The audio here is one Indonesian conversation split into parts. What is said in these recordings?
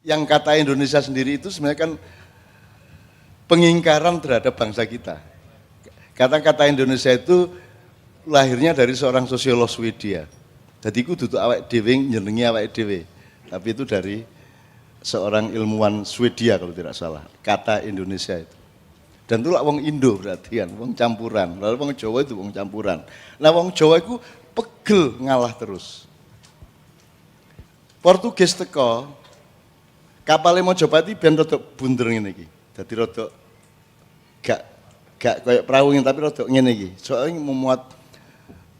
Yang kata Indonesia sendiri itu sebenarnya kan pengingkaran terhadap bangsa kita. Kata-kata Indonesia itu lahirnya dari seorang sosiolog Swedia. Jadi itu duduk awake dhewe njenengi awake dhewe. Tapi itu dari seorang ilmuwan Swedia kalau tidak salah. Kata Indonesia itu. Dan itu lah wong Indo berarti kan, wong campuran. Lalu wong Jawa itu wong campuran. Nah wong Jawa itu pegel ngalah terus. Portugis teko, kapalnya Mojopati ben rodok bunder ngene iki. Dadi rodok gak kayak perahu tapi rodok ngene iki. Soalnya memuat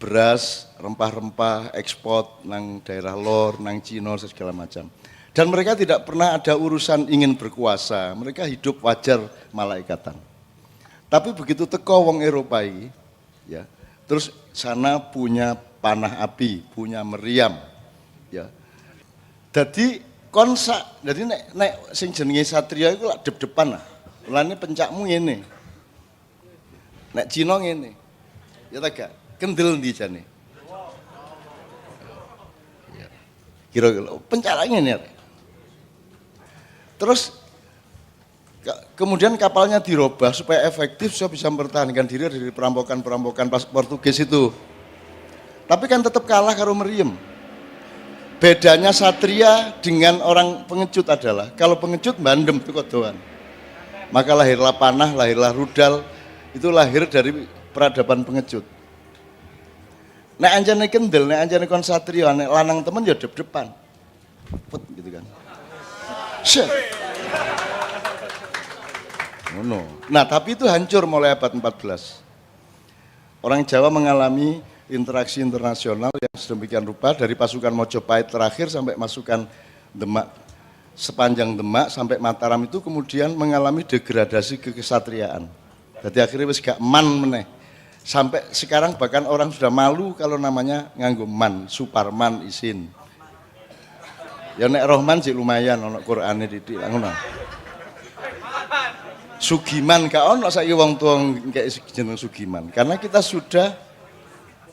beras, rempah-rempah, ekspor nang daerah lor, nang Cina segala macam. Dan mereka tidak pernah ada urusan ingin berkuasa. Mereka hidup wajar malaikatan. Tapi begitu teko wong Eropa ini, ya, terus sana punya panah api, punya meriam, ya. Jadi konsak, jadi nek sing jenenge satria itu lah dep-depan lah. Mulane pencakmu ngene. Nek Cina ngene. Ya ta gak? Kendel ndi jane? Ya. Kira-kira pencak ngene. Terus kemudian kapalnya dirubah supaya efektif supaya bisa mempertahankan diri dari perampokan-perampokan Portugis itu. Tapi kan tetap kalah karo meriam. Bedanya satria dengan orang pengecut adalah kalau pengecut bandem itu doang. Maka lahirlah panah, lahirlah rudal, itu lahir dari peradaban pengecut. Nek anjane kendel, nek anjane kon satria, nek lanang temen ya dep-depan. Put gitu kan. Syek. No. Nah, tapi itu hancur mulai abad 14. Orang Jawa mengalami interaksi internasional yang sedemikian rupa dari pasukan Mojopahit terakhir sampai masukan Demak, sepanjang Demak sampai Mataram itu kemudian mengalami degradasi kekesatriaan. Jadi akhirnya wis gak man meneh. Sampai sekarang bahkan orang sudah malu kalau namanya nganggo man, Suparman isin. Ya nek Rohman sih lumayan ana Qur'ane didik ngono. Sugiman gak ono saiki wong tuwa kayak jeneng Sugiman karena kita sudah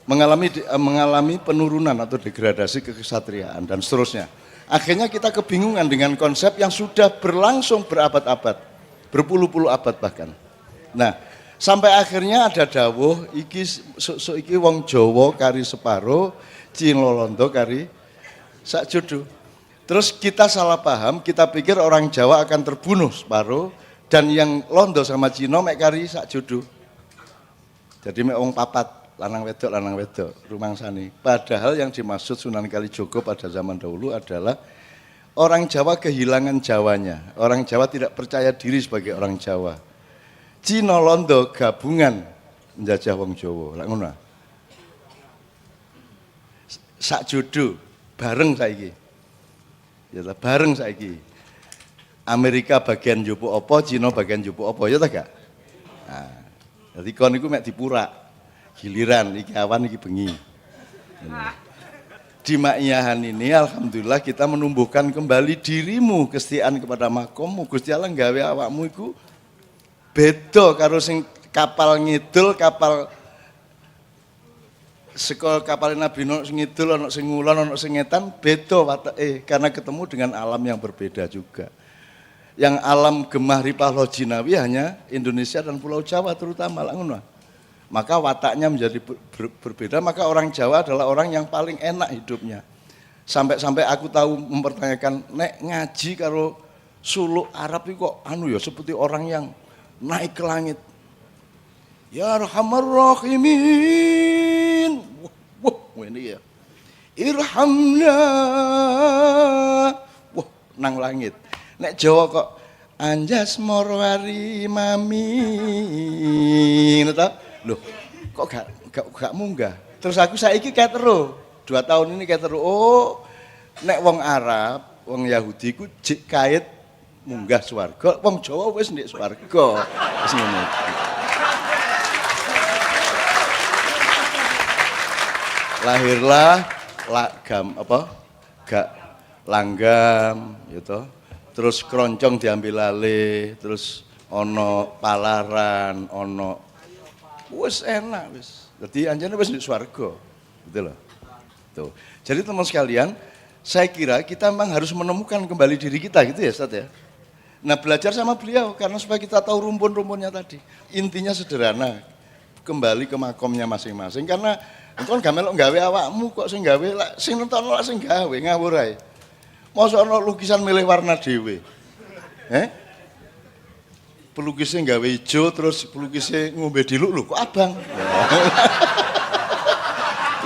mengalami penurunan atau degradasi kekesatriaan dan seterusnya. Akhirnya kita kebingungan dengan konsep yang sudah berlangsung berabad-abad, berpuluh-puluh abad bahkan. Nah, sampai akhirnya ada dawuh iki iki wong Jawa kari separo, Cina Londo kari sak jodoh. Terus kita salah paham, kita pikir orang Jawa akan terbunuh separuh dan yang Londo sama Cina mek kari sak jodoh. Jadi mek wong papat, lanang wedok, rumangsane. Padahal yang dimaksud Sunan Kalijogo pada zaman dahulu adalah orang Jawa kehilangan Jawanya. Orang Jawa tidak percaya diri sebagai orang Jawa. Cina Londo gabungan menjajah wong Jawa. Lah ngono. Sak jodoh bareng saiki. Ya bareng saiki. Amerika bagian njupuk apa, Cina bagian njupuk apa, ya ta gak? Nah, jadi kon iku mek dipurak. Giliran iki awan iki bengi. Di Ma'iyahan ini alhamdulillah kita menumbuhkan kembali dirimu, kesetiaan kepada makommu. Gusti Allah gawe awakmu iku beda karo sing kapal ngidul, kapal saka kapal Nabi Nuh sing ngidul ana sing ngulon ana sing ngetan beda watake karena ketemu dengan alam yang berbeda juga. Yang alam gemah ripah lojinawi hanya Indonesia dan Pulau Jawa terutama lah ngono. Maka wataknya menjadi berbeda, maka orang Jawa adalah orang yang paling enak hidupnya. Sampai aku tahu mempertanyakan, nek ngaji karo suluk Arab itu kok anu ya seperti orang yang naik ke langit. Ya Arhamar Rahimin. Wah, ini ya. Irhamna. Wah, nang langit. Nek Jawa kok anjas morwari mami. Loh, kok gak munggah. Terus aku saiki ketero. 2 tahun ini ketero. Oh, nek wong Arab, wong Yahudi ku jek kait munggah swarga, wong Jawa wis ndek swarga. Wis ngono. Lahirlah gak langgam gitu. Terus keroncong diambil alih, terus ono palaran, ono wis enak wis. Jadi anjane wis di swarga. Gitu loh. Tuh. Jadi teman sekalian, saya kira kita memang harus menemukan kembali diri kita gitu ya Ustaz ya. Nah belajar sama beliau karena supaya kita tahu rumpun-rumpunnya tadi. Intinya sederhana, kembali ke makomnya masing-masing karena engkau gak melok gawe awakmu kok sing gawe lah sing nonton lah sing gawe ngawur ae. Mosok ana lukisan milih warna dhewe. Pelukisnya gawe hijau terus pelukisnya ngombe diluk lho kok abang.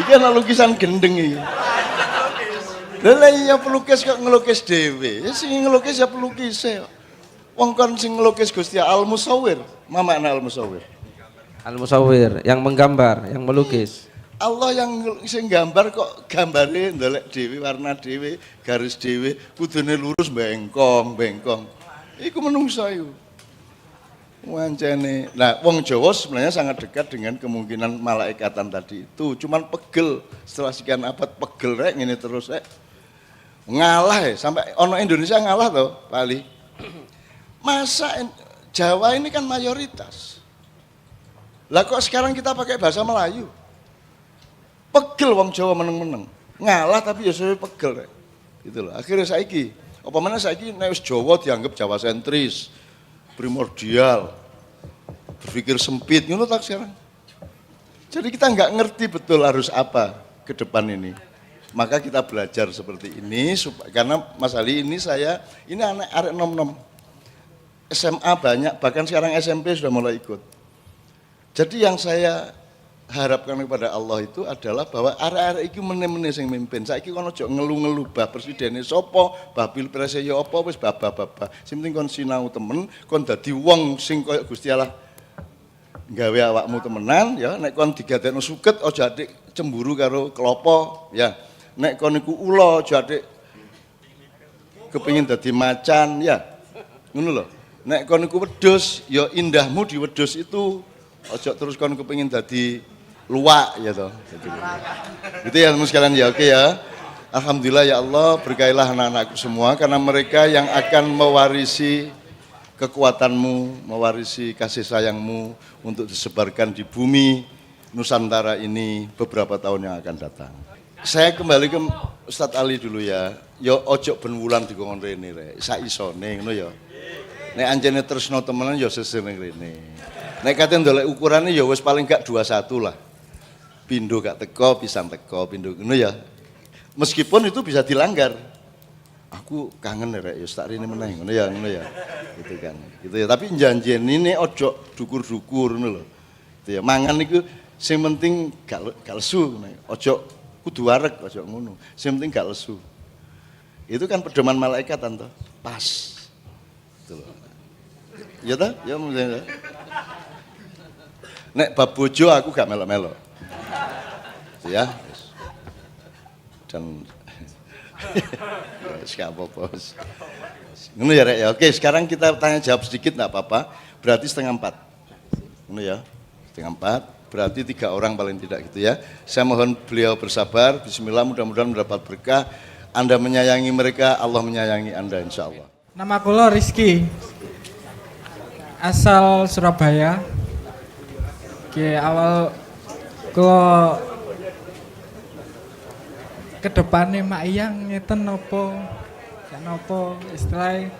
Iki ana lukisan gendeng iki. Lah iya pelukis kok ngelukis dhewe. Ya sing ngelukis ya pelukise. Wong kon sing ngelukis Gusti Al-Musawwir. Mama ana Al-Musawwir. Al-Musawwir yang menggambar, yang melukis. Allah yang sing gambar kok gambare ndelek dhewe, warna dhewe, garis dhewe, kudune lurus bengkong. Iku menungsa iku. Wancene. Nah, wong Jawa sebenarnya sangat dekat dengan kemungkinan malaikatan tadi itu. Cuman pegel setelah sekian abad pegel rek ngene terus rek. Ngalah ya, sampai ono Indonesia ngalah toh, Pak Ali. Masa Jawa ini kan mayoritas. Lah kok sekarang kita pakai bahasa Melayu? Pegel wong Jawa meneng-meneng. Ngalah tapi ya suwe pegel rek. Gitu loh. Akhirnya saiki, apa mana saiki nek wis Jawa dianggap Jawa sentris, primordial, berpikir sempit, ngono tak sekarang. Jadi kita nggak ngerti betul harus apa ke depan ini. Maka kita belajar seperti ini, karena Mas Ali ini ini anak arek nom-nom. SMA banyak, bahkan sekarang SMP sudah mulai ikut. Jadi yang saya harapkan kepada Allah itu adalah bahwa arek-arek iki meneh-meneh sing mimpin. Saiki kon aja ngelu-ngelu bah presidene sapa, bah pilpres ya apa wis babah-babah. Sing penting kon sinau temen, kon dadi wong sing koyo Gusti Allah gawe awakmu temenan ya, nek kon digadekno suket aja atik cemburu karo klopo ya. Nek kon niku ula aja atik kepengin dadi macan ya. Ngono lho. Nek kon niku wedhus ya indahmu di wedhus itu aja terus kon kepengin dadi luwak ya toh. Gitu ya teman sekalian ya, oke ya. Alhamdulillah ya Allah, berkailah anak-anakku semua karena mereka yang akan mewarisi kekuatanmu, mewarisi kasih sayangmu untuk disebarkan di bumi Nusantara ini beberapa tahun yang akan datang. Saya kembali ke Ustadz Ali dulu ya. Yo ojo ben wulan dikongkon rene rek. Sak isone ngono ya. Nek anjene tresno temenan ya sesene rene. Nek kate ndolek ukurane ya wis paling gak 21 lah. Pindho gak teko, pisan teko, pindho ngono ya. Meskipun itu bisa dilanggar. Aku kangen rek ya tak rene meneh ngono ya, Gitu kan. Gitu ya, tapi janjene ini ojo dukur-dukur ngono lho. Gitu ya. Mangan niku sing penting gak lesu ngono. Ojo kudu wareg aja ngono. Sing penting gak lesu. Itu kan pedoman malaikat tante. Pas. Gitu loh. Ya ta? Ya mungkin. Nek bab bojo aku gak melok-melok. Ya. Dan ya apa-apa. Ngono ya Rek ya. Oke, sekarang kita tanya jawab sedikit enggak apa-apa. Berarti 3:30. Ngono ya. 3:30. Berarti 3 orang paling tidak gitu ya. Saya mohon beliau bersabar. Bismillah, mudah-mudahan mendapat berkah. Anda menyayangi mereka, Allah menyayangi Anda insya Allah. Nama kula Rizky. Asal Surabaya. Oke, awal kula kedepannya Mak Iyang ngeten nopo, istilahnya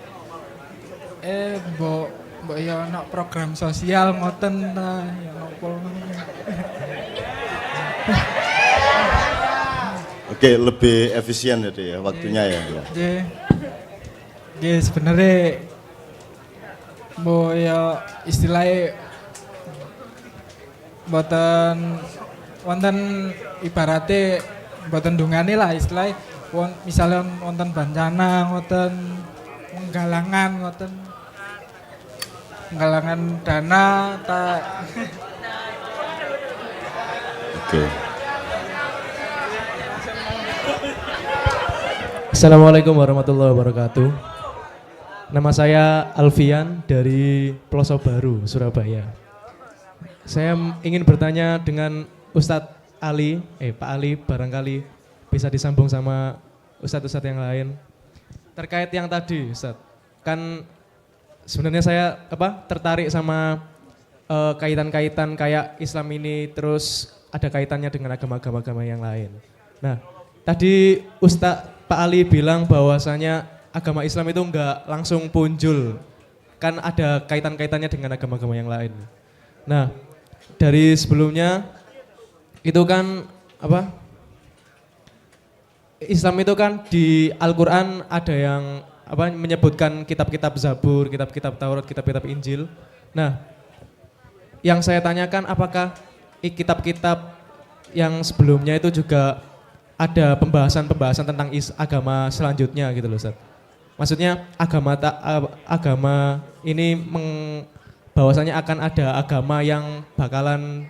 mbok ya ana program sosial ngoten ta ya nopo. Oke, lebih efisien ya waktunya ya. Nggih, sebenarnya mbok ya istilahnya mboten wonten ibaratnya mboten dungane lah istilahnya misalnya wonten bencana ngoten penggalangan dana tak. Oke. Assalamualaikum warahmatullahi wabarakatuh. Nama saya Alfian dari Peloso Baru, Surabaya. Saya ingin bertanya dengan Ustadz Ali, Pak Ali barangkali bisa disambung sama Ustadz-Ustadz yang lain. Terkait yang tadi Ustadz, kan sebenarnya saya tertarik sama kaitan-kaitan kayak Islam ini terus ada kaitannya dengan agama-agama yang lain. Nah, tadi Ustadz Pak Ali bilang bahwasanya agama Islam itu enggak langsung punjul. Kan ada kaitan-kaitannya dengan agama-agama yang lain. Nah, dari sebelumnya itu kan apa? Islam itu kan di Al-Qur'an ada yang apa menyebutkan kitab-kitab Zabur, kitab-kitab Taurat, kitab-kitab Injil. Nah, yang saya tanyakan apakah kitab-kitab yang sebelumnya itu juga ada pembahasan-pembahasan tentang agama selanjutnya gitu loh Ustaz. Maksudnya agama ini bahwasanya akan ada agama yang bakalan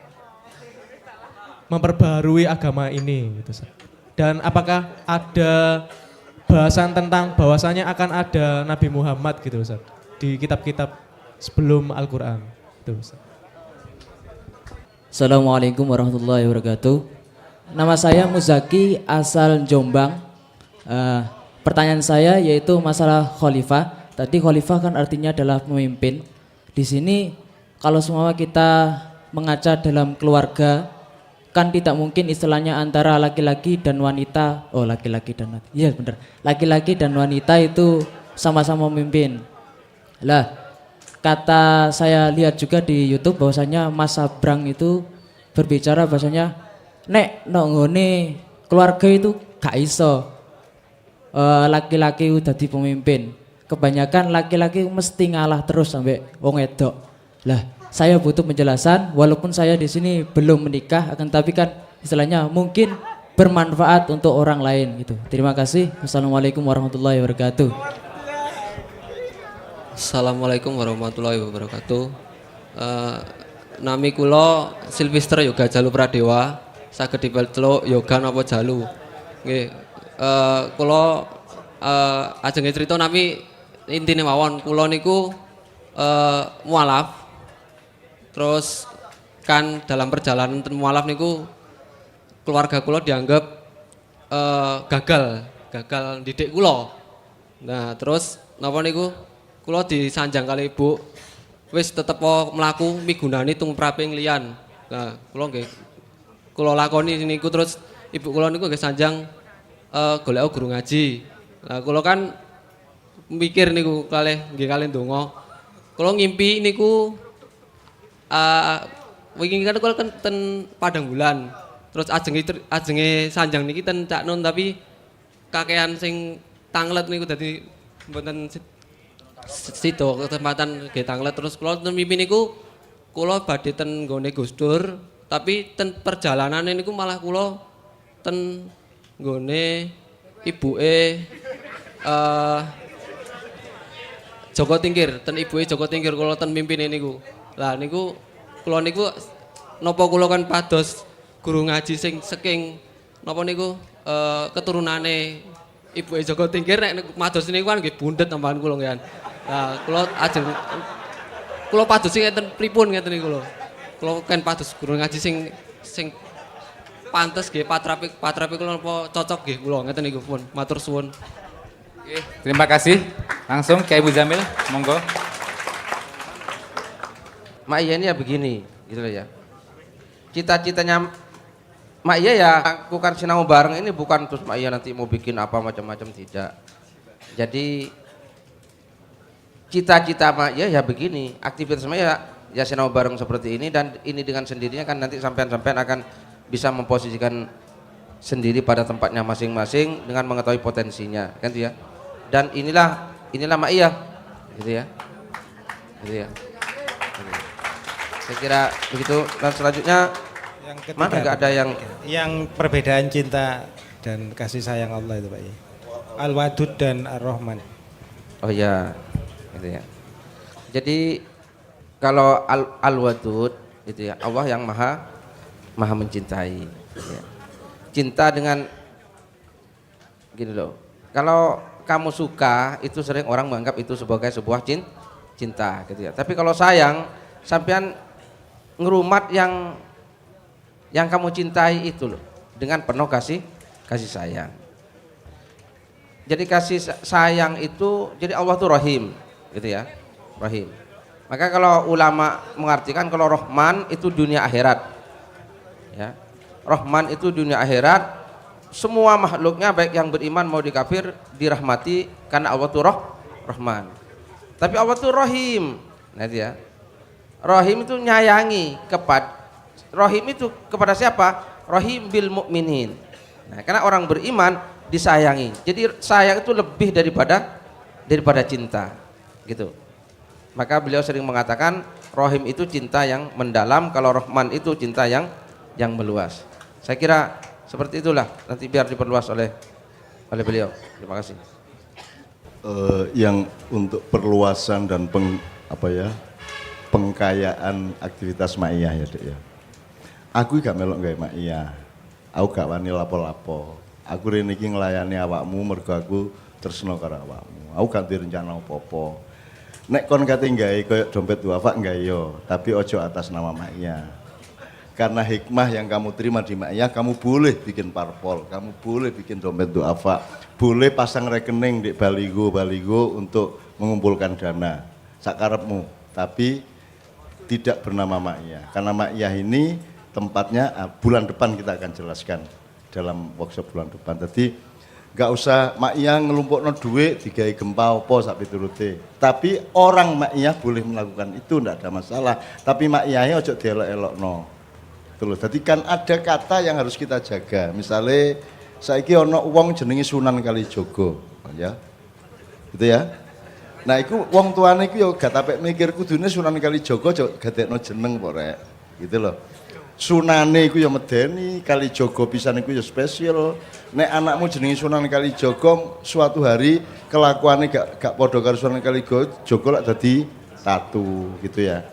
memperbaharui agama ini gitu Ustaz. Dan apakah ada bahasan tentang bahwasanya akan ada Nabi Muhammad gitu Ustaz di kitab-kitab sebelum Al-Qur'an itu Ustaz. Assalamualaikum warahmatullahi wabarakatuh. Nama saya Muzaki asal Jombang. Pertanyaan saya yaitu masalah khalifah. Tadi khalifah kan artinya adalah pemimpin. Di sini kalau semua kita mengaca dalam keluarga kan tidak mungkin istilahnya antara laki-laki dan wanita. Oh laki-laki dan wanita. Iya benar. Laki-laki dan wanita itu sama-sama memimpin. Lah kata saya lihat juga di YouTube bahwasanya Mas Sabrang itu berbicara bahwasanya nek nggone keluarga itu gak iso laki-laki udah di pemimpin. Kebanyakan laki-laki mesti ngalah terus sampai wong wedok. Lah saya butuh penjelasan walaupun saya di sini belum menikah akan tapi kan istilahnya mungkin bermanfaat untuk orang lain gitu. Terima kasih. Wassalamualaikum warahmatullahi wabarakatuh. Assalamualaikum warahmatullahi wabarakatuh. Nami kula Silvester Yoga Jalu Pradewa. Saged dipeluk Yoga napa Jalu. Nggih. Kula ajeng crita nami intine mawon kula niku mualaf. Terus kan dalam perjalanan mualaf niku keluarga kula dianggap gagal didik kula. Nah, terus napa niku kula disanjang kali ibu wis tetep mlaku migunani tumrape liyan. Nah, kula nggih kula lakoni niku terus ibu kula niku nggih sanjang golek guru ngaji. Nah, kula kan mikir niku kalih ndonga. Kula ngimpi niku wingi kan kula ten Padang Bulan. Terus ajenge sanjang niki ten Cak Nun tapi kakean sing tanglet niku dadi mboten situ kesempatan nggih tanglet terus kula mimpi niku kula badhe ten nggone Gus Dur tapi ten perjalanane niku malah kula ten nggone ibuke Joko Tingkir, ten ibuke Joko Tingkir kula ten mimpine niku. Lah niku kula niku napa kula kan pados guru ngaji sing saking napa niku keturunane ibuke Joko Tingkir nek mados niku kan nggih bundet tambahan kula nggih. Nah, kula ajeng kula pados sing ngeten pripun ngeten niku lho. Kula kan pados guru ngaji sing pantes nggih patrape kula napa cocok nggih kula ngeten niku pun. Matur suwun. Oke, terima kasih. Langsung Kiai Muzamil, monggo. Mak Iya ini ya begini, gitu loh ya. Cita-citanya Mak Iya ya lakukan sinau bareng ini bukan terus Mak Iya nanti mau bikin apa macam-macam, tidak. Jadi cita-cita Mak Iya ya begini, aktivitas Mak Iya ya sinau bareng seperti ini dan ini dengan sendirinya kan nanti sampean-sampean akan bisa memposisikan sendiri pada tempatnya masing-masing dengan mengetahui potensinya, kan itu ya. Dan inilah Mak Iya, gitu ya. Gitu ya. Saya kira begitu. Dan selanjutnya yang ketiga, mana nggak ada yang perbedaan cinta dan kasih sayang Allah itu Pak ya. Al-Wadud dan Ar-Rahman. Oh iya, gitu ya. Jadi kalau Al-Wadud itu ya Allah yang maha mencintai. Gitu ya. Cinta dengan gini loh. Kalau kamu suka itu sering orang menganggap itu sebagai sebuah cinta gitu ya. Tapi kalau sayang sampean ngerumat yang kamu cintai itu loh dengan penuh kasih sayang. Jadi kasih sayang itu jadi Allah tuh Rahim gitu ya. Rahim. Maka kalau ulama mengartikan kalau Rahman itu dunia akhirat. Ya. Rahman itu dunia akhirat, semua makhluknya baik yang beriman mau di kafir dirahmati karena Allah itu Rahman. Tapi Allah itu Rahim. Nah itu ya. Rahim itu nyayangi Rahim itu kepada siapa? Rahim bil mukminin. Nah, karena orang beriman disayangi. Jadi sayang itu lebih daripada cinta. Gitu. Maka beliau sering mengatakan Rahim itu cinta yang mendalam, kalau Rahman itu cinta yang meluas. Saya kira seperti itulah, nanti biar diperluas oleh beliau. Terima kasih. Yang untuk perluasan dan pengkayaan aktivitas Ma'iyah ya Dek ya. Aku gak melok gawe Ma'iyah. Aku gak wani lapo-lapo. Aku rene iki nglayani awakmu mergo aku tresno karo awakmu. Aku gak direncana apa-apa. Nek kon kate gawe koyo dompet duafa gawe yo, tapi ojo atas nama Ma'iyah. Karena hikmah yang kamu terima di Ma'iyah, kamu boleh bikin parpol, kamu boleh bikin dompet duafa, boleh pasang rekening di baligo untuk mengumpulkan dana sakarepmu, tapi tidak bernama Ma'iyah. Karena Ma'iyah ini tempatnya bulan depan kita akan jelaskan dalam workshop bulan depan. Jadi gak usah Ma'iyah ngelumpukno duit digawe gempa apa sak piturute. Tapi orang Ma'iyah boleh melakukan itu, ndak ada masalah. Tapi Ma'iyahnya ojo dielok-elokno. Terus jadi kan ada kata yang harus kita jaga. Misalnya saiki ono wong jenenge Sunan Kalijaga, ya. Gitu ya. Nah, iku wong tuane iku ya gak tapek mikir kudune Sunan Kalijaga aja gadekno jeneng kok rek. Gitu loh. Sunane iku ya medeni, Kalijaga pisan iku ya spesial. Nek anakmu jenenge Sunan Kalijaga suatu hari kelakuane gak padha karo Sunan Kalijaga lak dadi tatu gitu ya.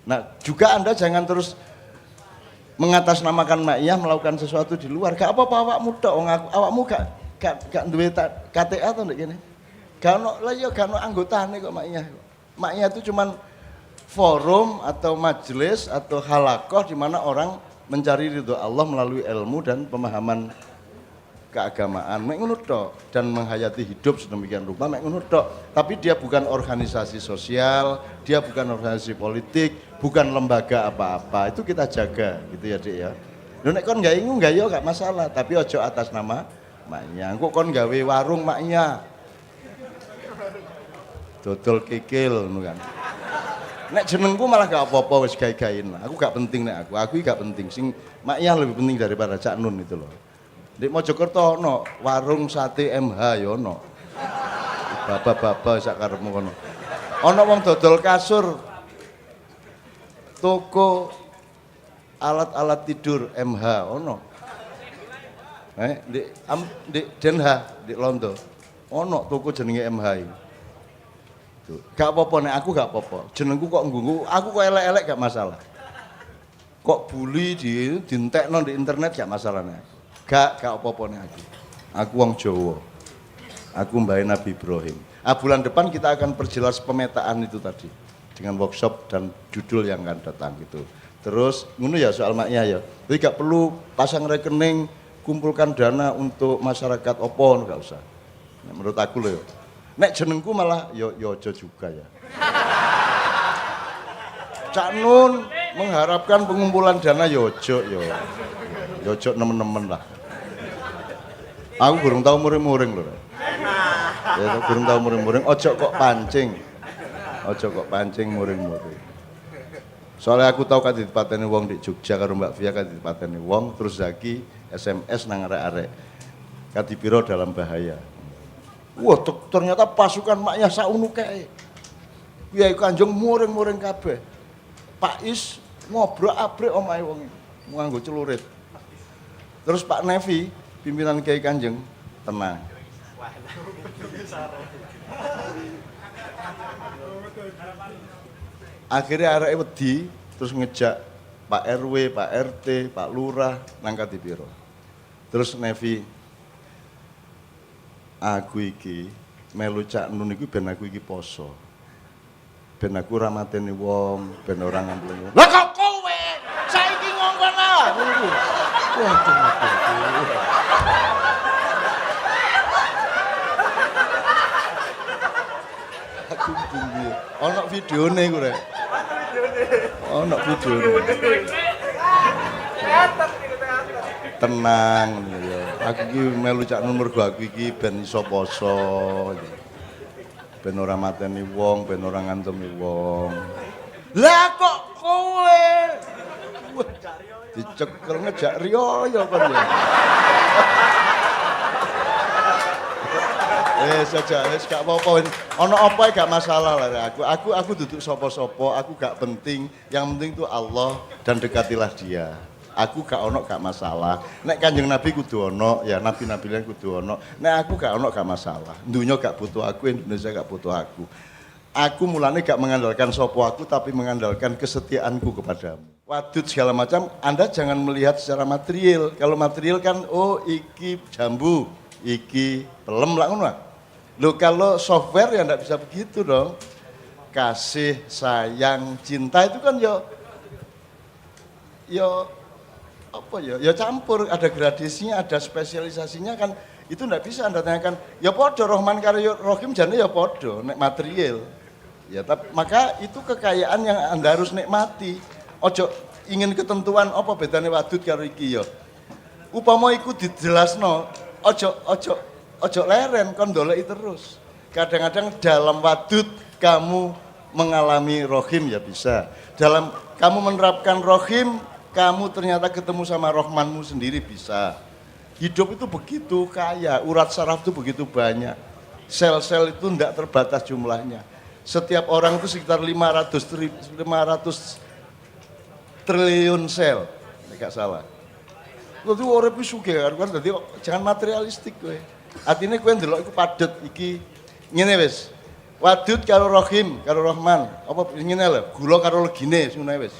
Nah, juga Anda jangan terus mengatasnamakan Ma'iyah melakukan sesuatu di luar. Gak apa-apa awakmu tok, awakmu gak duwe KTA to ndek kene. Gak ono lah ya gak ono anggotane kok Ma'iyah. Ma'iyah itu cuman forum atau majelis atau halakoh di mana orang mencari ridho Allah melalui ilmu dan pemahaman keagamaan. Mek ngono tok, dan menghayati hidup sedemikian rupa mek ngono tok. Tapi dia bukan organisasi sosial, dia bukan organisasi politik, bukan lembaga apa-apa. Itu kita jaga gitu ya, Dik ya. Lho nek kon gak ingu gak yo gak masalah, tapi ojo atas nama Ma'iyah. Engko kon gawe warung Ma'iyah. Dodol kikil ngono kan. Nek jenengku malah gak apa-apa wis gawe-gawein. Aku gak penting nek aku gak penting. Sing Ma'iyah lebih penting daripada Cak Nun itu loh. Di Mojokerto ono warung sate MH ya ono. Baba-baba sak karepmu kono. Ono wong dodol kasur. Toko alat-alat tidur MH ono. Di Den Haag di Londo. Ono toko jenenge MH iki. Gak apa-apa nek aku gak apa-apa. Jenengku kok nggugu, aku kok elek-elek gak masalah. Kok bully dientekno di internet gak masalah nek. Gak apa-apa nih aku. Aku wong Jawa. Aku mbae Nabi Ibrahim. Bulan depan kita akan perjelas pemetaan itu tadi dengan workshop dan judul yang akan datang gitu. Terus ngono ya soal Ma'iyah ya. Jadi gak perlu pasang rekening, kumpulkan dana untuk masyarakat opo, gak usah. Nah, menurut aku loh ya. Nek jenengku malah yo aja juga ya. Cak Nun mengharapkan pengumpulan dana yo aja yo. Yo aja nemen-nemen lah. Aku burung tau muring-muring lho. Ya burung tau muring-muring, ojo kok pancing. Ojo kok pancing muring-muring. Soalnya aku tau kan dipateni wong di Jogja karo Mbak Via kan dipateni wong terus Zaki SMS nang arek-arek. Kadipiro dalam bahaya. Wah, ternyata pasukan Ma'iyah saunu kae. Kiai Kanjeng muring-muring kabeh. Pak Is ngobrak-abrik omahe wong iki, nganggo celurit. Terus Pak Nevi, pimpinan Kiai Kanjeng, tenang. Akhirnya arek wedi terus ngejak Pak RW, Pak RT, Pak Lurah nang Kadipiro. Terus Nevi, aku iki melu Cak Nun iku ben aku iki poso. Ben aku ora mateni wong, ben ora ngampleng. Lah kok kowe saiki ngongkon ah. Waduh. Aku tunggu. Ono videone iku rek. Ono videone. Tenang ya. Aku iki melu Cak Nun mergo aku iki ben iso poso. Ben ora mateni wong, ben ora ngantemi wong. Lah kok kowe dicekel ngejak riyo kon ya. Saja, gak apa-apa. Ono apa gak masalah lah aku duduk sopo-sopo, aku gak penting. Yang penting itu Allah dan dekatilah dia. Aku gak ono gak masalah. Nek Kanjeng Nabi kudu ono, ya nabi-nabi lain kudu ono. Nek aku gak ono gak masalah. Dunia gak butuh aku, Indonesia gak butuh aku. Aku mulanya gak mengandalkan sopo aku, tapi mengandalkan kesetiaanku kepadamu. Wadud segala macam, Anda jangan melihat secara material. Kalau material kan, oh iki jambu, iki pelem lah ngono. Loh kalau software ya enggak bisa begitu dong. Kasih, sayang, cinta itu kan apa ya? Ya campur, ada gradasinya, ada spesialisasinya kan. Itu enggak bisa Anda tanyakan, ya podo Rahman karo Rahim jane ya podo nek material. Ya maka itu kekayaan yang Anda harus nikmati. Ojo ingin ketentuan apa bedane wadud karo iki ya. Upama iku dijelasno, ojo leren kon ndoleki terus. Kadang-kadang dalam wadud kamu mengalami rohim ya bisa. Dalam kamu menerapkan rohim, kamu ternyata ketemu sama Rahmanmu sendiri bisa. Hidup itu begitu kaya, urat saraf itu begitu banyak. Sel-sel itu tidak terbatas jumlahnya. Setiap orang itu sekitar 500 triliun sel, enggak salah. Lalu orang itu sugih kan, jadi jangan materialistik kowe. Artinya kowe ndelok iku padet iki ngene wis. Wadud karo Rahim, karo Rahman, apa ngene lho, gula karo legine wis ngono wis.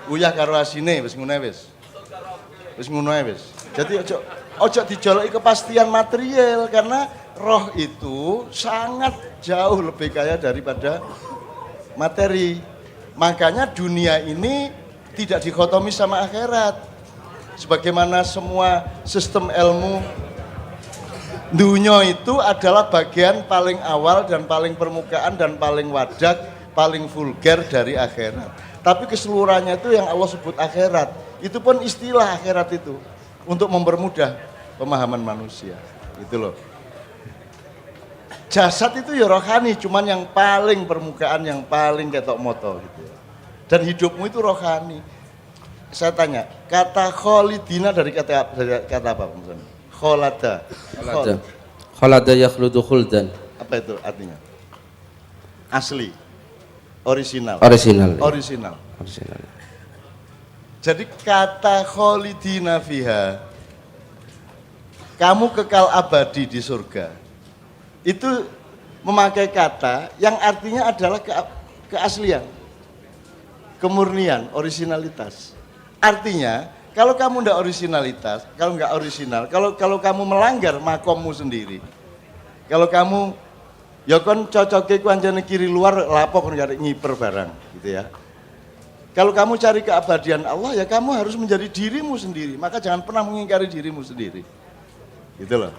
Uyah karo asine wis ngono wis. Wis ngono wis. Jadi ojo dijoloki kepastian material karena roh itu sangat jauh lebih kaya daripada materi. Makanya dunia ini tidak dikotomi sama akhirat. Sebagaimana semua sistem ilmu dunia itu adalah bagian paling awal dan paling permukaan dan paling wadak, paling vulgar dari akhirat. Tapi keseluruhannya itu yang Allah sebut akhirat. Itu pun istilah akhirat itu untuk mempermudah pemahaman manusia. Gitu loh. Jasad itu ya rohani, cuman yang paling permukaan, yang paling ketok moto gitu. Dan hidupmu itu rohani. Saya tanya, kata kholidina dari kata apa misalnya? Kholada. Kholada yakhludu khuldan. Apa itu artinya? Asli. Orisinal. Orisinal. Jadi kata kholidina fiha, kamu kekal abadi di surga. Itu memakai kata yang artinya adalah keaslian, kemurnian, orisinalitas. Artinya kalau kamu ndak orisinalitas, kalau nggak orisinal, kalau kamu melanggar makommu sendiri, kalau kamu ya kon cocoke ku anjane kiri luar lapo kon gak ngiper barang gitu ya. Kalau kamu cari keabadian Allah ya kamu harus menjadi dirimu sendiri, maka jangan pernah mengingkari dirimu sendiri. Gitu loh.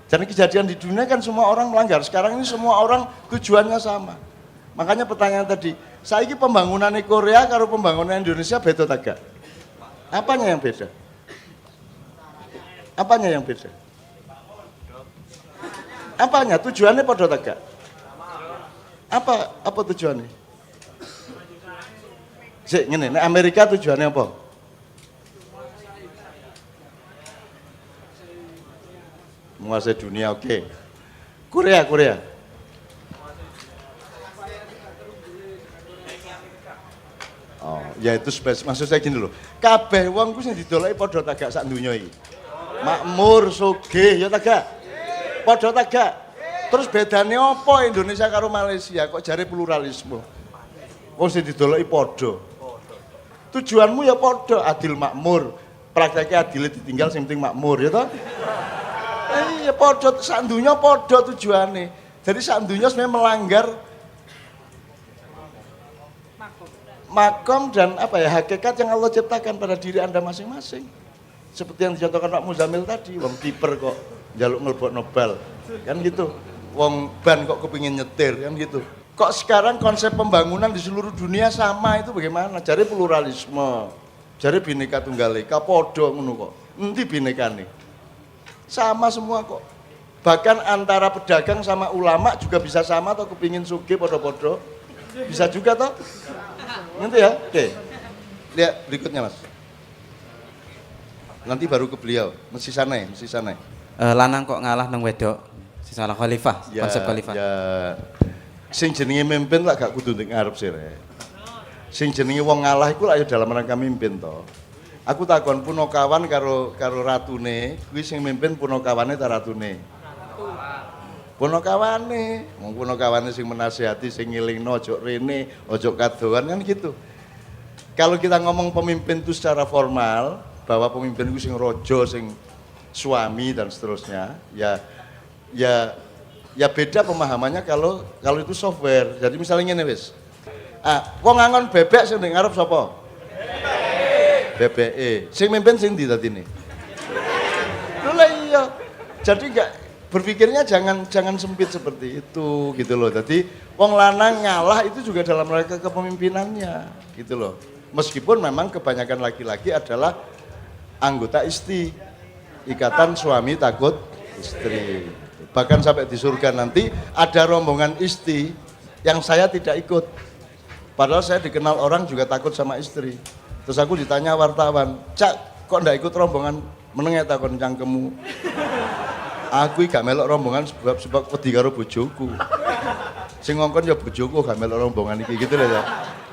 Dan kejadian di dunia kan semua orang melanggar. Sekarang ini semua orang tujuannya sama. Makanya pertanyaan tadi, saiki pembangunan Korea karo pembangunan Indonesia beda tak gak? Apanya yang beda? Apanya yang beda? Apanya? Tujuannya pada tak gak? Apa tujuannya? Sik ngene, nek Amerika tujuannya apa? Menguasai dunia, oke. Korea. Oh, ya itu maksud saya gini loh. Kabeh wong ku sing didoleki padha tak gak sak donya iki. Makmur, sugih, ya tak gak? Padha tak gak? Terus bedane apa Indonesia karo Malaysia kok jare pluralisme? Wong sing didoleki padha. Tujuanmu ya padha, adil makmur. Prakteknya adil ditinggal sing penting makmur, ya toh? Iya padha sak donya padha tujuane. Jadi sak donya sebenarnya melanggar makom dan apa ya hakikat yang Allah ciptakan pada diri Anda masing-masing. Seperti yang dicontohkan Pak Muzamil tadi, wong kiper kok njaluk mlebokno bal. Kan gitu. Wong ban kok kepingin nyetir, kan gitu. Kok sekarang konsep pembangunan di seluruh dunia sama itu bagaimana? Jare pluralisme. Jare Bhinneka Tunggal Ika padha ngono kok. Endi bhinekane? Sama semua kok. Bahkan antara pedagang sama ulama juga bisa sama atau kepingin sugih podo-podo. Bisa juga toh. Nanti ya, oke. Lihat berikutnya Mas. Nanti baru ke beliau, mesti sana ya, mesti sana ya. Lanang kok ngalah nang wedok. Salah khalifah, Ya, konsep khalifah. ya, sing jenenge mimpin lah gak kudu ning ngarep sih Rek. Sing jenenge wong ngalah iku lah ya dalam rangka mimpin toh. Aku takon Punokawan karo ratune, kuwi sing mimpin Punokawane ta ratune? Punokawane, wong Punokawane sing menasihati, sing ngilingno ojo rene, ojo kadoan kan gitu. Kalau kita ngomong pemimpin itu secara formal, bahwa pemimpin itu sing rojo, sing suami dan seterusnya, ya beda pemahamannya kalau itu software. Jadi misalnya ngene wis. Wong ngangon bebek sing ning ngarep sapa? BBE. Sing mimpin sing ndi dadine? Lho lah iya. Jadi enggak berpikirnya jangan sempit seperti itu gitu loh. Jadi wong lanang ngalah itu juga dalam rangka kepemimpinannya gitu loh. Meskipun memang kebanyakan laki-laki adalah anggota ISTI, Ikatan Suami Takut Istri. Bahkan sampai di surga nanti ada rombongan ISTI yang saya tidak ikut. Padahal saya dikenal orang juga takut sama istri. Terus aku ditanya wartawan, "Cak, kok ndak ikut rombongan menenge takon cangkemmu?" Aku gak melok rombongan sebab wedi karo bojoku. Sing ngongkon ya bojoku gak melok rombongan iki gitu loh ya.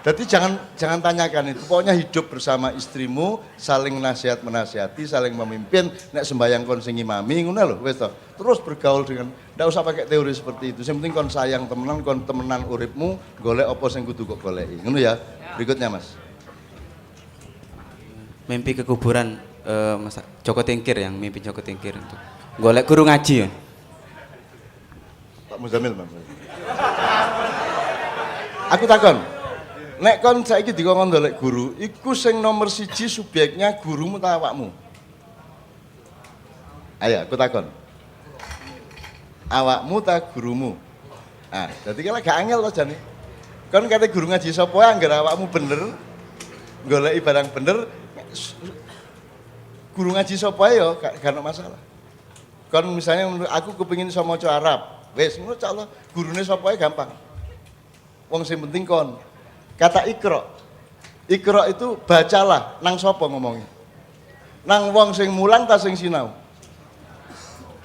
Jadi jangan tanyakan itu. Pokoknya hidup bersama istrimu, saling nasihat menasihati, saling memimpin. Nek sembayang kon sing imami ngono lho wis to. Terus bergaul dengan ndak usah pakai teori seperti itu. Yang penting kon sayang temenan, kon temenan uripmu, golek apa sing kudu kok goleki. Ngono ya. Berikutnya Mas. Mimpi ke kuburan Mas Joko Tingkir, yang mimpi Joko Tingkir itu. Golek guru ngaji ya. Pak Muzamil, Mas. Aku takon. Nek kon saiki dikongkon golek guru, iku sing nomor 1 subjeknya gurumu ta awakmu? Ayo, aku takon. Awakmu ta gurumu? Jadi kalau gak angel to jane. Kon kate guru ngaji sapa anggere awakmu bener, goleki barang bener, guru ngaji sapa ya gak ono masalah. Kon misalnya aku kepengin iso maca Arab, wis ngono cak Allah, gurune sapa gampang. Wong sing penting kon. Kata Iqra. Iqra itu bacalah, nang sapa ngomongnya? Nang wong sing mulang ta sing sinau?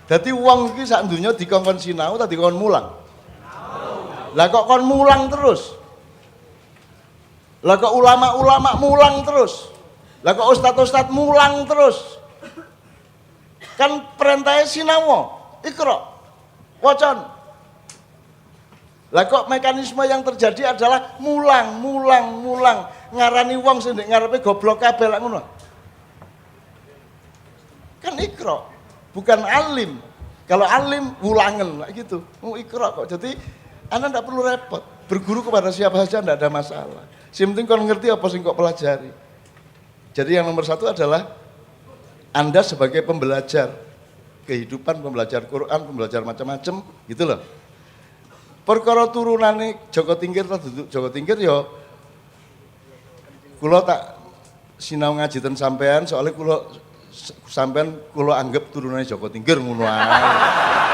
Dadi wong iki sak donya dikongkon sinau ta dikongkon mulang? Lah kok kon mulang terus? Lah kok ulama-ulama mulang terus? Lah kok ustad-ustad mulang terus? Kan perintahnya sinau, Iqra, wacan. Lah kok mekanisme yang terjadi adalah mulang, ngarani wong sing ndek ngarepe goblok kabeh lak ngono. Kan Iqra, bukan alim. Kalau alim ulangen lak gitu. Mau Iqra kok. Jadi Anda ndak perlu repot. Berguru kepada siapa saja ndak ada masalah. Yang penting kau ngerti apa sing kok pelajari. Jadi yang nomor 1 adalah Anda sebagai pembelajar kehidupan, pembelajar Quran, pembelajar macam-macam, gitu loh. Perkara turunane Joko Tingkir ta duduk Joko Tingkir ya kula tak sinau ngaji ten sampean soalnya kula anggap turunane Joko Tingkir ngono ae.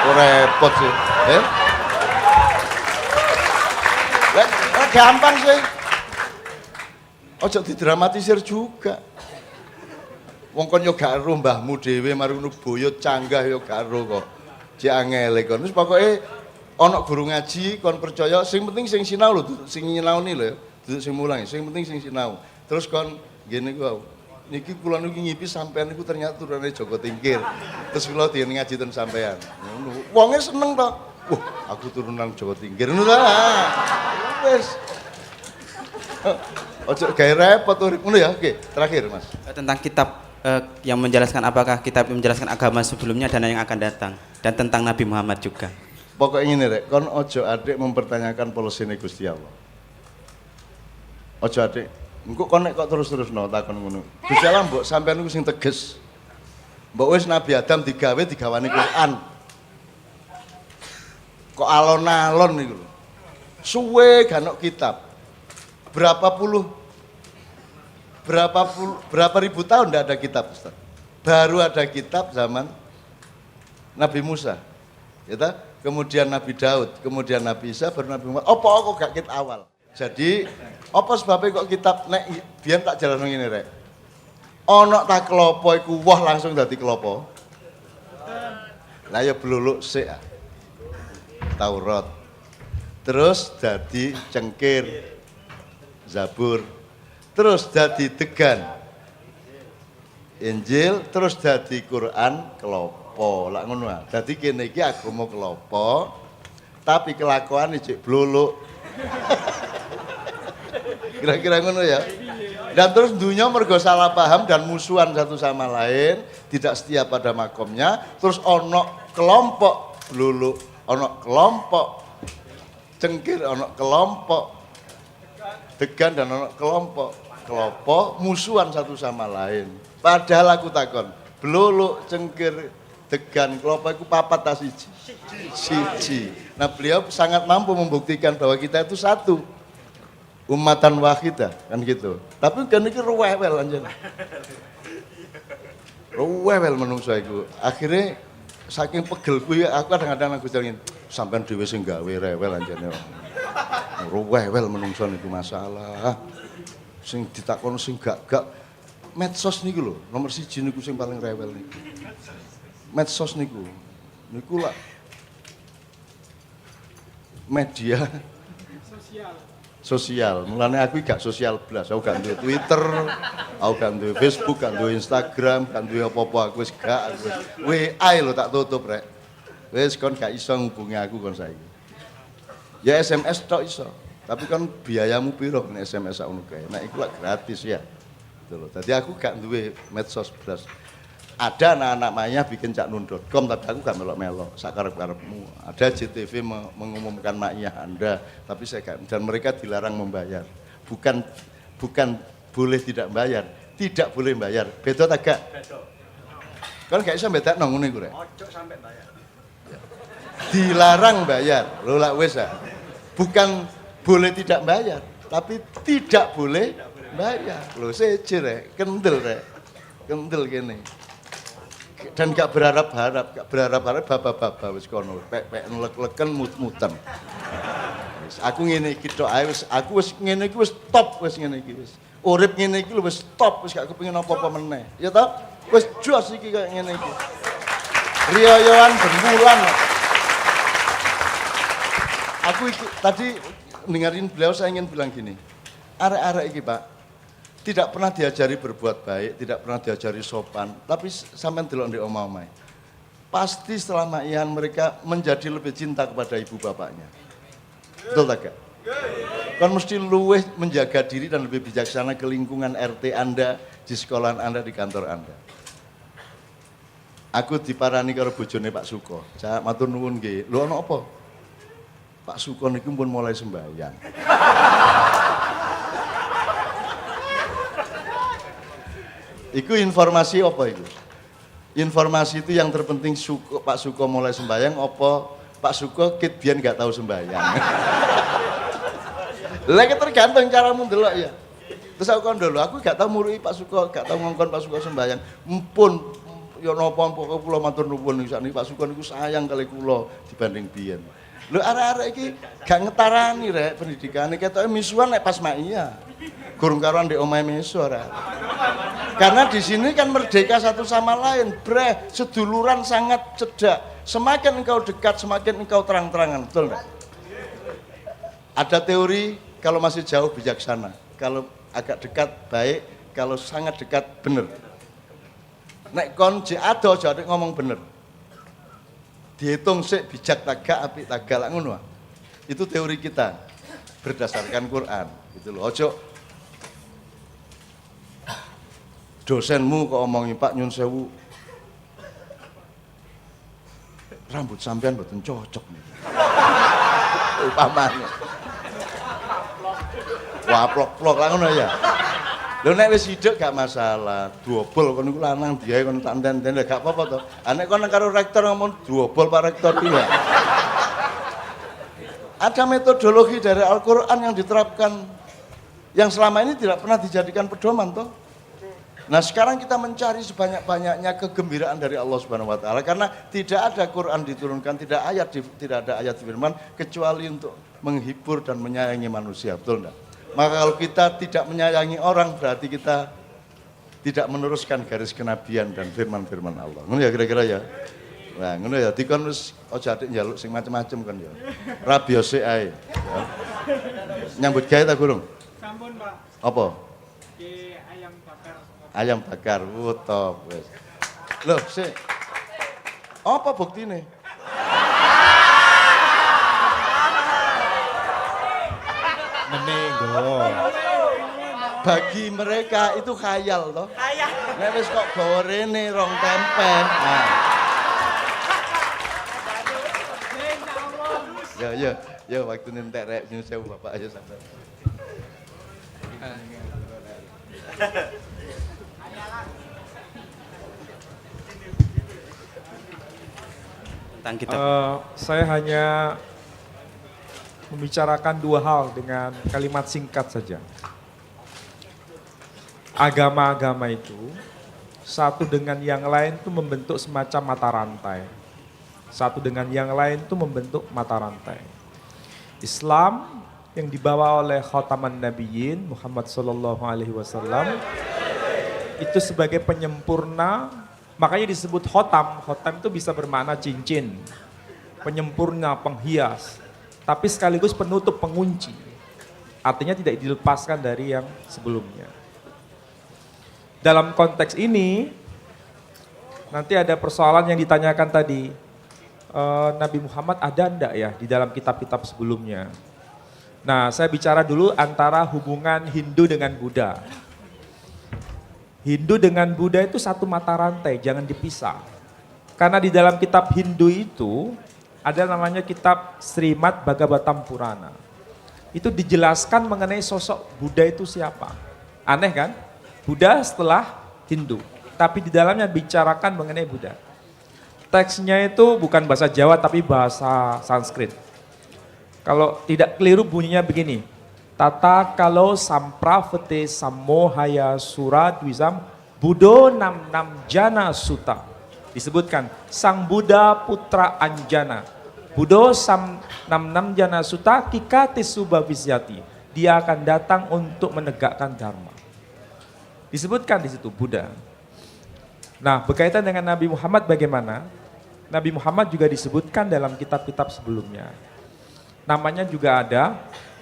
Ora repot sih. Gampang sih. Ojo didramatisir juga. Wong kon yo gak ero mbahmu dhewe mari ngono boyo canggah yo gak ero kok. Cek angel kon. Wis pokoke ana guru ngaji kon percaya sing penting sing sinau lho, sing nyinaoni lho ya. Duduk sing mulang, sing penting sing sinau. Terus kon ngene ku wae. Niki kula niki ngipi sampean niku ternyata turunane Joko Tingkir. Terus kula diyen ngaji ten sampean. Ngono. Wonge seneng to. Wah, aku turunan Joko Tingkir ngono ta. Wis. Ojo gawe repot urip ngono ya. Oke, terakhir Mas. Tentang kitab yang menjelaskan apakah kitab yang menjelaskan agama sebelumnya dan yang akan datang, dan tentang Nabi Muhammad juga. Pokoknya ini Rek, kon ojo adik mempertanyakan polisine Gusti Allah. Ojo adik, engko kon nek kok terus-terusno takon ngono. Gusti Allah mbok sampean niku sing tegas. Mbok wis Nabi Adam digawani Quran. Kok alon-alon niku lho. Suwe gak ono kitab. Berapa ribu tahun ndak ada kitab Ustaz. Baru ada kitab zaman Nabi Musa. Ya ta? Kemudian Nabi Daud, kemudian Nabi Isa, baru Nabi Muhammad. Apa kok gak kita awal? Jadi, apa sebabnya kok kitab nek biyen tak jalan ngene rek. Ana ta klopo iku woh langsung dadi klopo. Lah ya bluluk sik. Taurat. Terus dadi cengkir. Zabur. Terus dadi degan. Injil, terus dadi Quran klopo. Lah ngono ah. Dadi kene iki agama klopo. Tapi kelakuan cek bluluk. Kira-kira ngono ya. Dan terus dunia mergo salah paham dan musuhan satu sama lain, tidak setia pada makomnya, terus ono kelompok bluluk, ono kelompok cengkir, ono kelompok degan dan ono kelompok kelompok musuhan satu sama lain. Padahal aku takon, bluluk, cengkir, degan, kelompok itu papat ta siji? Siji. Nah, beliau sangat mampu membuktikan bahwa kita itu satu. Umatan wahidah kan gitu. Tapi kan ini rewel anjir. Rewel menungso iku. Akhirnya saking pegelku ya aku kadang-kadang aku jalin sampean dhewe sing gawe rewel anjir. Rewel menungso niku masalah. Sing ditakon sing gak medsos niku lho, nomor 1 niku sing paling rewel niku. Medsos niku. Niku lah media sosial. Mulane aku gak sosial blas, aku gak duwe Twitter, aku gak duwe Facebook, gak duwe Instagram, gak duwe apa-apa, aku wis gak. WA lho tak tutup rek. Wis kon gak iso ngubungi aku kon saiki. Ya SMS tok iso. Tapi kan biayamu piro nek SMS ngono kae. Nek iku lak gratis ya. Gitu loh. Jadi aku gak duwe medsos blas. Ada anak-anak Maya bikin caknun.com tapi aku gak melok-melok, sakarep-karepmu. Ada JTV mengumumkan Ma'iyah Anda, tapi saya gak, dan mereka dilarang membayar. Bukan boleh tidak bayar, tidak boleh bayar. Beda tak gak? Kan gak bisa bedakno ngono iku rek. Ojo sampe bayar. Dilarang bayar. Lho lak wis ah. Bukan boleh tidak bayar, tapi tidak boleh bayar. Lho seje rek, kendel rek. Kendel kene. Dan gak berharap-harap baba-baba wis kono pek-pek nelek-leken mut-mutan. Wis aku ngene iki tok ae wis aku wis ngene iki wis top wis ngene iki wis. Urip ngene iki lho wis top wis gak kepengin apa-apa meneh. Ya toh? Wis jos iki kaya ngene iki. Riyoyoan berbulan. Aku tadi dengerin beliau saya ingin bilang gini. Arek-arek iki, Pak, tidak pernah diajari berbuat baik, tidak pernah diajari sopan, tapi sampean delok ndek omah-omah. Pasti setelah ma'ian mereka menjadi lebih cinta kepada ibu bapaknya. Betul tak gak? Kan mesti luweh menjaga diri dan lebih bijaksana ke lingkungan RT Anda, di sekolah Anda, di kantor Anda. Aku diparani karo bojone Pak Suko. Saya matur nuwun nggih. Lho ana apa? Pak Suko niku pun mulai sembahyang. Iku informasi apa itu? Informasi itu yang terpenting Pak Suko mulai sembahyang apa Pak Suko kit biyen gak tahu sembahyang. Lagi tergantung caramu ndelok ya. Terus aku kon dulu, aku gak tahu muruki Pak Suko, gak tahu ngongkon Pak Suko sembahyang. Mumpun ya napa kula matur nuwun sakniki Pak Suko niku sayang kali kula dibanding biyen. Lho arek-arek iki gak ngetarani rek pendidikane ketoke misuhan nek pas maia. Gurung karo ndek omahe meso ora. Karena di sini kan merdeka satu sama lain, breh, seduluran sangat cedak. Semakin engkau dekat, semakin engkau terang-terangan, betul enggak? Ada teori kalau masih jauh bijaksana, kalau agak dekat baik, kalau sangat dekat bener. Nek kon jek ado aja ngomong bener. Dihitung sik bijak tagak apik tagak lak ngono. Itu teori kita berdasarkan Quran, gitu loh. Ojo dosenmu kok omongi Pak nyun sewu rambut sampean mboten cocok nih. Upamane. Wah plok-plok lah ngono ya. Lho nek wis hidup gak masalah, duobol kon niku lanang diae kon tak enten-enten gak apa-apa to. Nek kon karo rektor ngomong duobol Pak Rektor piye? Ada metodologi dari Al-Qur'an yang diterapkan yang selama ini tidak pernah dijadikan pedoman toh. Nah sekarang kita mencari sebanyak-banyaknya kegembiraan dari Allah Subhanahu Wa Taala karena tidak ada Quran diturunkan, tidak ada ayat firman kecuali untuk menghibur dan menyayangi manusia, betul enggak? Maka kalau kita tidak menyayangi orang berarti kita tidak meneruskan garis kenabian dan firman-firman Allah. Ngono ya kira-kira ya. Nah, ngono ya dikon wis aja atik njaluk sing macem-macem kan ya. Ra biasa ae. Ya. Nyambut gawe ta gurung? Sampun, Pak. Apa? Ayam bakar. Ayam bakar, top wis. Loh, sik. Apa buktine? Menenggo. Bagi mereka itu khayal toh. Khayal. Nek wis kok gawa rene rong tempe. Nah. Ya waktu nentek rek nyun sewu Bapak aja sampai. Tentang kitab. Saya hanya membicarakan dua hal dengan kalimat singkat saja. Agama-agama itu satu dengan yang lain itu membentuk semacam mata rantai. Satu dengan yang lain itu membentuk mata rantai. Islam yang dibawa oleh Khataman Nabiyyin Muhammad sallallahu alaihi wasallam itu sebagai penyempurna, makanya disebut khotam. Khotam itu bisa bermakna cincin, penyempurna, penghias, tapi sekaligus penutup, pengunci. Artinya tidak dilepaskan dari yang sebelumnya. Dalam konteks ini, nanti ada persoalan yang ditanyakan tadi, Nabi Muhammad ada enggak ya di dalam kitab-kitab sebelumnya? Nah, saya bicara dulu antara hubungan Hindu dengan Buddha. Hindu dengan Buddha itu satu mata rantai, jangan dipisah. Karena di dalam kitab Hindu itu ada namanya kitab Srimad Bhagavatam Purana. Itu dijelaskan mengenai sosok Buddha itu siapa. Aneh kan? Buddha setelah Hindu, tapi di dalamnya bicarakan mengenai Buddha. Teksnya itu bukan bahasa Jawa tapi bahasa Sanskrit. Kalau tidak keliru bunyinya begini. Tata kalau sampravete samohaya suradwisam Buddho nam jana suta. Disebutkan Sang Buddha putra Anjana. Buddho sam nam jana suta kikati subhavisyati. Dia akan datang untuk menegakkan dharma. Disebutkan di situ Buddha. Nah, berkaitan dengan Nabi Muhammad bagaimana? Nabi Muhammad juga disebutkan dalam kitab-kitab sebelumnya. Namanya juga ada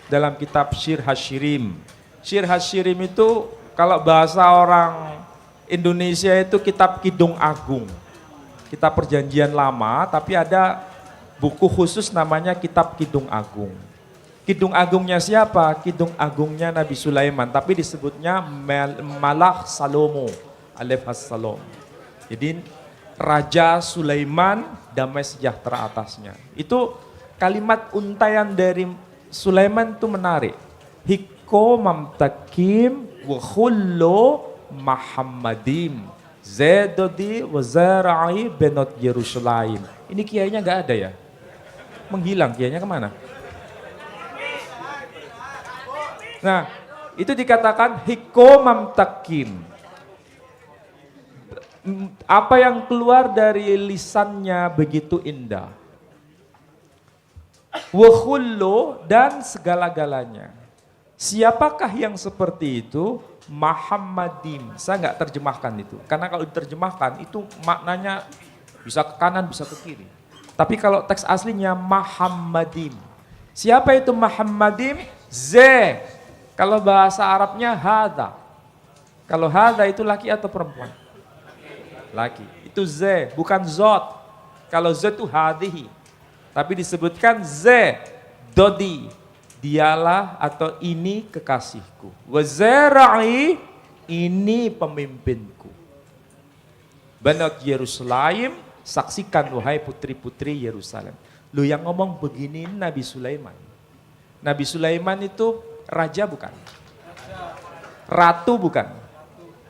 dalam kitab Syir Hashirim. Syir Hashirim itu kalau bahasa orang Indonesia itu kitab Kidung Agung. Kitab perjanjian lama, tapi ada buku khusus namanya kitab Kidung Agung. Kidung Agungnya siapa? Kidung Agungnya Nabi Sulaiman, tapi disebutnya Malak Salomo alaihissalam. Jadi Raja Sulaiman, damai sejahtera atasnya. Itu kalimat untayan dari Sulaiman itu menarik. Hiko mamtakim wa khullo Muhammadim Zedodi wa zara'i benot Yerusalem. Ini kiainya nggak ada ya? Menghilang, kiainya kemana? Nah, itu dikatakan hiko mamtakim. Apa yang keluar dari lisannya begitu indah. Wakhullo dan segala-galanya. Siapakah yang seperti itu? Muhammadim. Saya nggak terjemahkan itu. Karena kalau diterjemahkan itu maknanya bisa ke kanan, bisa ke kiri. Tapi kalau teks aslinya Muhammadim. Siapa itu Muhammadim? Kalau bahasa Arabnya hada. Kalau hada itu laki atau perempuan? Laki. Itu bukan zot. Kalau zot itu hadihi. Tapi disebutkan dodi. Dialah atau ini kekasihku. Wazara'i, ini pemimpinku. Banat Yerusalem, saksikan wahai putri-putri Yerusalem. Lu yang ngomong begini Nabi Sulaiman. Nabi Sulaiman itu raja bukan? Ratu bukan?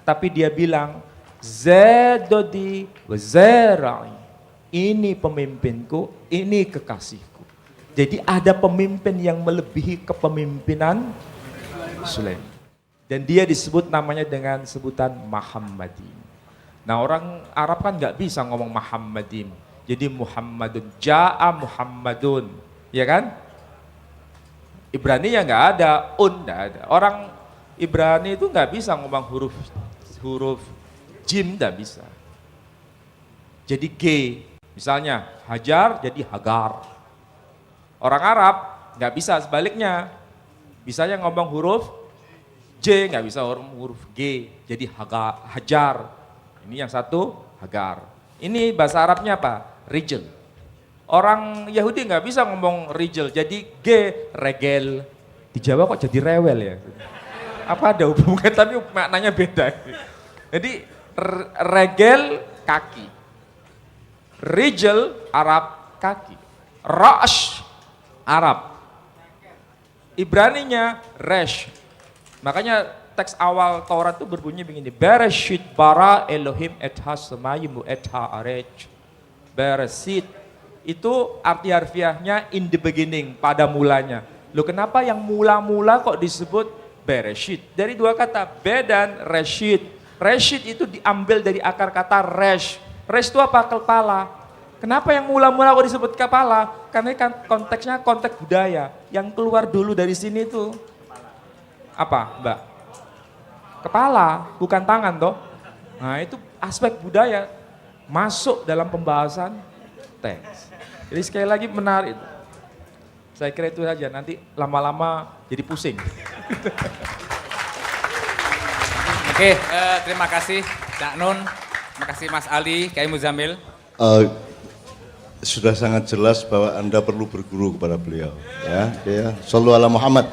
Tapi dia bilang, Zedodi wazara'i. Ini pemimpinku, ini kekasihku. Jadi ada pemimpin yang melebihi kepemimpinan Sulaiman. Dan dia disebut namanya dengan sebutan Muhammadin. Nah orang Arab kan nggak bisa ngomong Muhammadin. Jadi Muhammadun, Ja'a Muhammadun. Ya kan? Ibrani ya nggak ada, nggak ada. Orang Ibrani itu nggak bisa ngomong huruf jim, nggak bisa. Jadi G, misalnya Hajar jadi Hagar. Orang Arab nggak bisa sebaliknya. Bisanya ngomong huruf J, nggak bisa huruf G, jadi Hajar. Ini yang satu Hagar. Ini bahasa Arabnya apa? Rijal. Orang Yahudi nggak bisa ngomong rijal, jadi G, regel. Di Jawa kok jadi rewel ya? Apa ada hubungan, tapi maknanya beda. Jadi regel kaki. Rijal Arab kaki. Rash Arab. Ibraninya resh. Makanya teks awal Taurat itu berbunyi begini. Bereshit bara Elohim et ha-samayim et ha-arej. Bereshit itu arti harfiahnya in the beginning, pada mulanya. Loh kenapa yang mula-mula kok disebut Bereshit? Dari dua kata, be dan reshit. Reshit itu diambil dari akar kata resh. Resh itu apa? Kepala. Kenapa yang mula-mula kok disebut kepala? Karena kan konteksnya konteks budaya. Yang keluar dulu dari sini itu apa, Mbak? Kepala, bukan tangan toh. Nah itu aspek budaya masuk dalam pembahasan teks. Jadi sekali lagi menarik. Saya kira itu saja, nanti lama-lama jadi pusing. Oke, terima kasih Cak Nun, terima kasih Mas Ali, Kiai Muzamil. Sudah sangat jelas bahwa Anda perlu berguru kepada beliau. Ya, Sallu ala Muhammad.